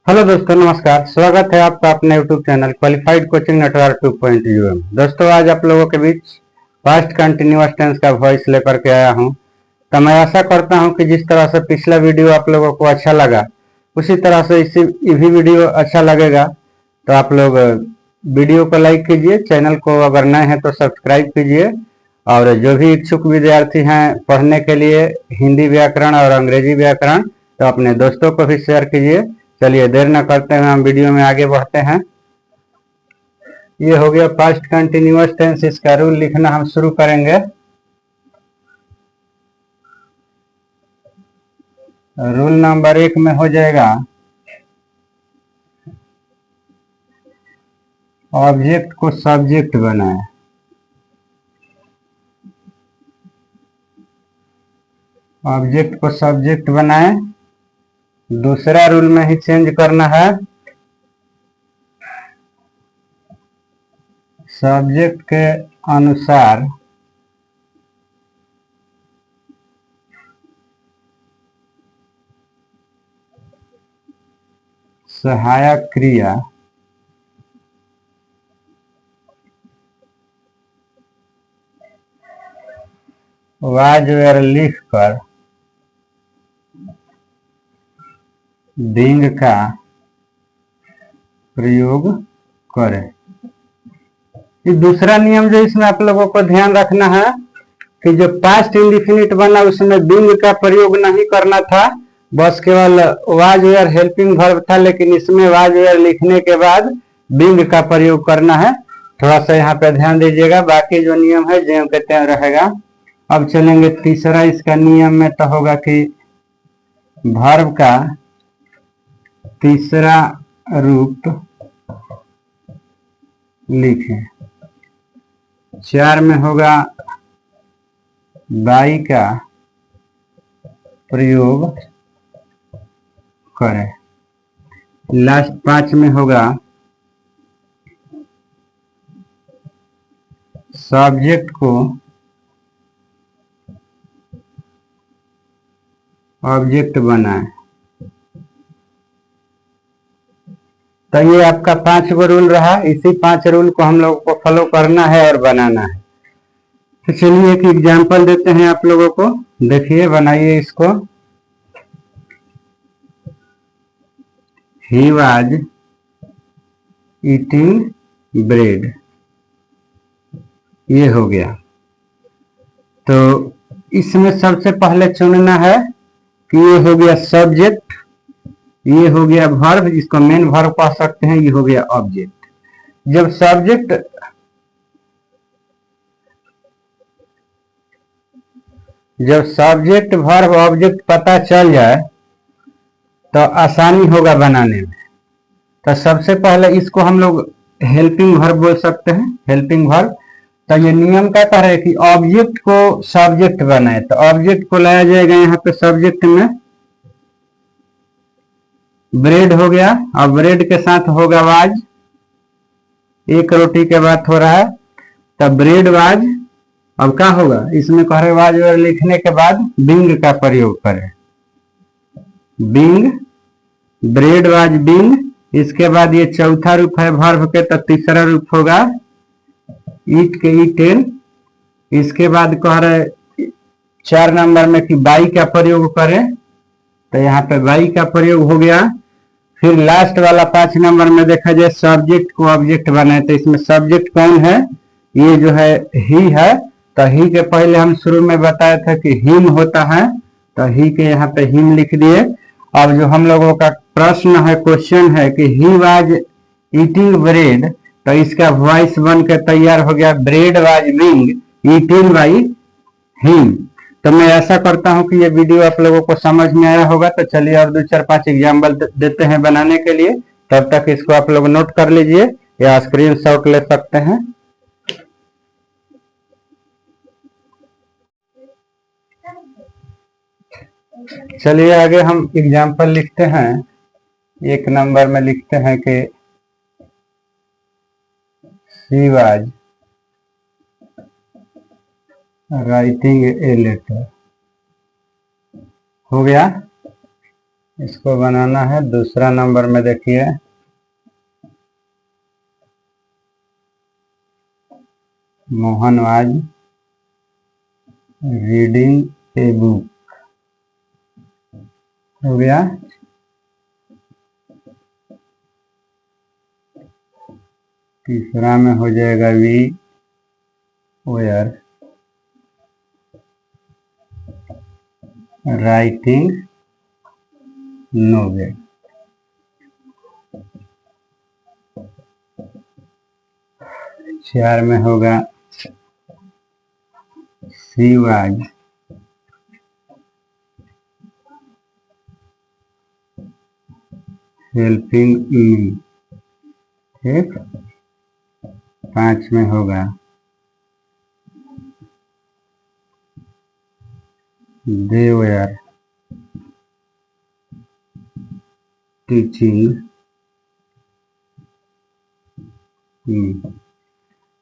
Hello दोस्तों, नमस्कार। स्वागत है आपका अपने YouTube channel qualified coaching network 2.0 में। दोस्तों, आज आप लोगों के बीच पास्ट कंटिन्यूअस टेंस का वॉइस लेकर के आया हूं। तो मैं आशा करता हूं कि जिस तरह से पिछला वीडियो आप लोगों को अच्छा लगा, उसी तरह से ये भी वीडियो अच्छा लगेगा। तो आप लोग वीडियो को लाइक कीजिए, चैनल को अगर नए हैं तो सब्सक्राइब कीजिए। और जो भी इच्छुक विद्यार्थी हैं पढ़ने के लिए हिंदी व्याकरण और अंग्रेजी व्याकरण, तो अपने दोस्तों को भी शेयर कीजिए। चलिए देर न करते हुए हम वीडियो में आगे बढ़ते हैं। ये हो गया पास्ट कंटिन्यूअस टेंस। इसका रूल लिखना हम शुरू करेंगे। रूल नंबर 1 में हो जाएगा ऑब्जेक्ट को सब्जेक्ट बनाए। ऑब्जेक्ट को सब्जेक्ट बनाए। दूसरा रूल में ही चेंज करना है। सब्जेक्ट के अनुसार सहायक क्रिया वाज वेयर लिख कर बिंग का प्रयोग करें। ये दूसरा नियम जो इसमें आप लोगों को ध्यान रखना है कि जो पास्ट इंडिफिनिट बना उसमें बिंग का प्रयोग नहीं करना था, बस केवल वाज वेयर हेल्पिंग वर्ब था। लेकिन इसमें वाज वेयर लिखने के बाद बिंग का प्रयोग करना है। थोड़ा सा यहाँ पे ध्यान दीजिएगा। बाकी जो नियम है ज्यों के त्यों रहेगा। अब चलेंगे तीसरा इसका नियम में, तो होगा कि वर्ब का तीसरा रूप लिखें। 4 में होगा बाई का प्रयोग करें। लास्ट 5 में होगा सब्जेक्ट को ऑब्जेक्ट बनाए। तो ये आपका 5 गो रूल रहा। इसी 5 रूल को हम लोगों को फॉलो करना है और बनाना है। तो चलिए एक एग्जांपल देते हैं आप लोगों को। देखिए, बनाइए इसको। He was eating bread. ये हो गया। तो इसमें सबसे पहले चुनना है कि ये हो गया सब्जेक्ट, ये हो गया वर्ब, जिसको मेन वर्ब कह सकते हैं, ये हो गया ऑब्जेक्ट। जब सब्जेक्ट वर्ब ऑब्जेक्ट पता चल जाए तो आसानी होगा बनाने में। तो सबसे पहले इसको हम लोग हेल्पिंग वर्ब बोल सकते हैं, हेल्पिंग वर्ब। तो ये नियम क्या कह रहा है कि ऑब्जेक्ट को सब्जेक्ट बनाए। तो ऑब्जेक्ट को लाया जाएगा यहाँ पे सब्जेक्ट में। ब्रेड हो गया, और ब्रेड के साथ होगा वाज। एक रोटी के बाद हो रहा है, तब ब्रेड वाज। अब क्या होगा, इसमें कह रहे वाज और लिखने के बाद बिंग का प्रयोग करें। Being, bread was being. इसके बाद ये चौथा रूप है वर्ब के, तो तीसरा रूप होगा ईट के ईटेन। इसके बाद कह रहे 4 नंबर में कि बाई का प्रयोग करें। तो यहाँ पे बाई का प्रयोग हो गया। फिर लास्ट वाला 5 नंबर में देखा जाए सब्जेक्ट को ऑब्जेक्ट बनाए। तो इसमें सब्जेक्ट कौन है, ये जो है ही है। तो ही के पहले हम शुरू में बताया था कि हिम होता है, तो ही के यहाँ पे हिम लिख दिए। अब जो हम लोगों का प्रश्न है, क्वेश्चन है कि ही वाज ईटिंग ब्रेड, तो इसका वॉइस बन के तैयार हो गया bread was being eating by him. तो मैं ऐसा करता हूं कि ये वीडियो आप लोगों को समझ में आया होगा। तो चलिए और 2 4 5 एग्जाम्पल देते हैं बनाने के लिए। तब तक इसको आप लोग नोट कर लीजिए या स्क्रीनशॉट ले सकते हैं। चलिए आगे हम एग्जाम्पल लिखते हैं। 1 नंबर में लिखते हैं कि she was writing a letter. हो गया। इसको बनाना है। दूसरा नंबर में देखिए, Mohan was reading a book हो गया। तीसरा में हो जाएगा वी वेयर राइटिंग नोवेल। चार में होगा शी वाज हेल्पिंग मी। ठीक। 5 में होगा दे वेयर टीचिंग मी।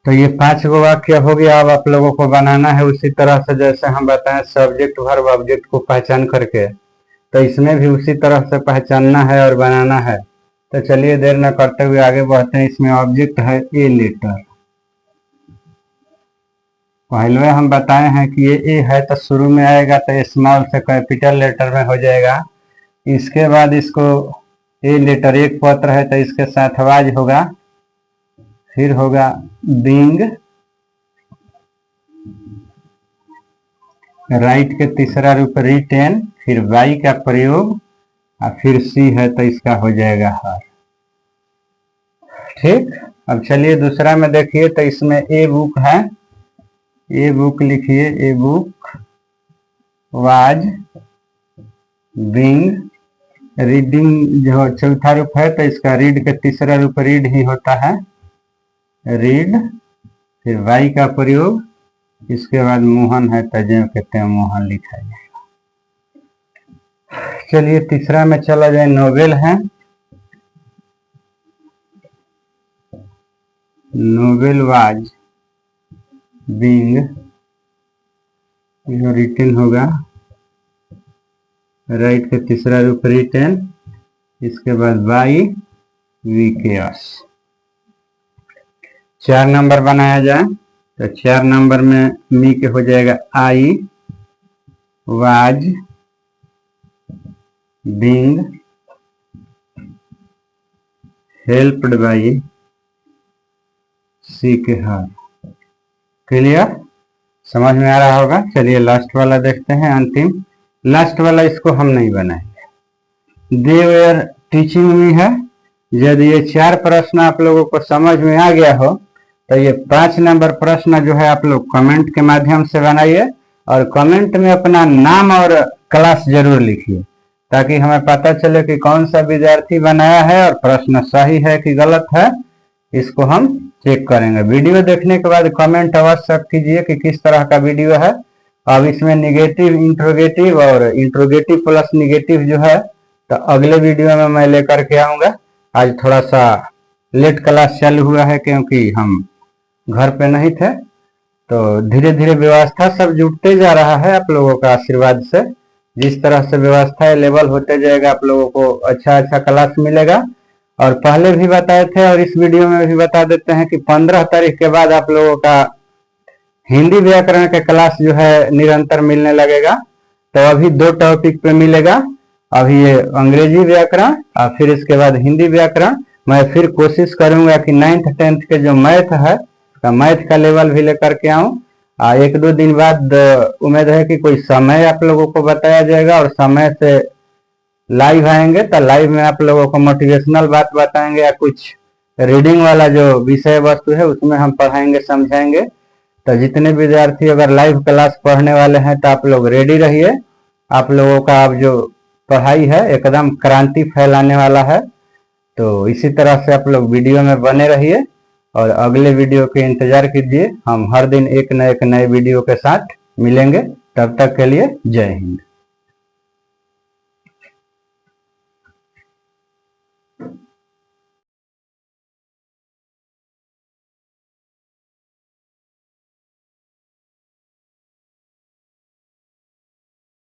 तो ये 5 गो वाक्य हो गया। अब आप लोगों को बनाना है उसी तरह से जैसे हम बताएं सब्जेक्ट वर्ब ऑब्जेक्ट को पहचान करके, तो इसमें भी उसी तरह से पहचानना है और बनाना है। तो चलिए देर न करते हुए आगे बढ़ते हैं। इसमें ऑब्जेक्ट है ए लेटर। पहले हम बताए हैं कि ये ए है तो शुरू में आएगा तो स्मॉल से कैपिटल लेटर में हो जाएगा। इसके बाद इसको ए लेटर एक पत्र है तो इसके साथ वाज होगा, फिर होगा बीइंग, राइट के तीसरा रूप रिटेन, फिर बाई का प्रयोग और फिर सी है तो इसका हो जाएगा हर। ठीक। अब चलिए दूसरा में देखिए, तो इसमें ए बुक है। ए बुक लिखिए, a book was being reading. जो चौथा रूप है तो इसका रीड के तीसरा रूप रीड ही होता है, रीड, फिर वाई का प्रयोग, इसके बाद मोहन है तो जो कहते हैं मोहन लिखा जाएगा। चलिए तीसरा में चला जाए, नोवेल है। नोवेल वाज बीइंग, यह रिटन होगा, राइट के तीसरा रूप रिटन, इसके बाद बाई वीकेयस। 4 नंबर बनाया जाए तो 4 नंबर में मी के हो जाएगा I was being helped by C के हर। क्लियर? समझ में आ रहा होगा। चलिए लास्ट वाला देखते हैं, अंतिम लास्ट वाला। इसको हम नहीं बनाएंगे। दे वेयर टीचिंग मी है। यदि ये 4 प्रश्न आप लोगों को समझ में आ गया हो तो ये 5 नंबर प्रश्न जो है आप लोग कमेंट के माध्यम से बनाइए और कमेंट में अपना नाम और क्लास जरूर लिखिए ताकि हमें पता चले कि कौन सा विद्यार्थी बनाया है और प्रश्न सही है कि गलत है। इसको हम चेक करेंगे। वीडियो देखने के बाद कमेंट अवश्य कीजिए कि किस तरह का वीडियो है। अब इसमें निगेटिव इंट्रोगेटिव और इंट्रोगेटिव प्लस निगेटिव जो है तो अगले वीडियो में मैं लेकर के आऊंगा। आज थोड़ा सा लेट क्लास चालू हुआ है क्योंकि हम घर पे नहीं थे, तो धीरे धीरे व्यवस्था सब जुटते जा रहा है आप लोगों का आशीर्वाद से। जिस तरह से व्यवस्था लेवल होते जाएगा आप लोगों को अच्छा अच्छा क्लास मिलेगा। और पहले भी बताए थे और इस वीडियो में भी बता देते हैं कि 15 तारीख के बाद आप लोगों का हिंदी व्याकरण के क्लास जो है निरंतर मिलने लगेगा। तो अभी 2 टॉपिक पे मिलेगा, अभी ये अंग्रेजी व्याकरण और फिर इसके बाद हिंदी व्याकरण। मैं फिर कोशिश करूंगा कि 9th 10th के जो मैथ है तो मैथ का लेवल भी लेकर के आऊं। 1-2 दिन बाद उम्मीद है कि कोई समय आप लोगों को बताया जाएगा और समय से लाइव आएंगे तो लाइव में आप लोगों को मोटिवेशनल बात बताएंगे या कुछ रीडिंग वाला जो विषय वस्तु है उसमें हम पढ़ाएंगे समझाएंगे। तो जितने विद्यार्थी अगर लाइव क्लास पढ़ने वाले हैं तो आप लोग रेडी रहिए। आप लोगों का अब जो पढ़ाई है एकदम क्रांति फैलाने वाला है। तो इसी तरह से आप लोग वीडियो में बने रहिए और अगले वीडियो के इंतजार कीजिए। हम हर दिन एक न एक नए वीडियो के साथ मिलेंगे। तब तक के लिए जय हिंद।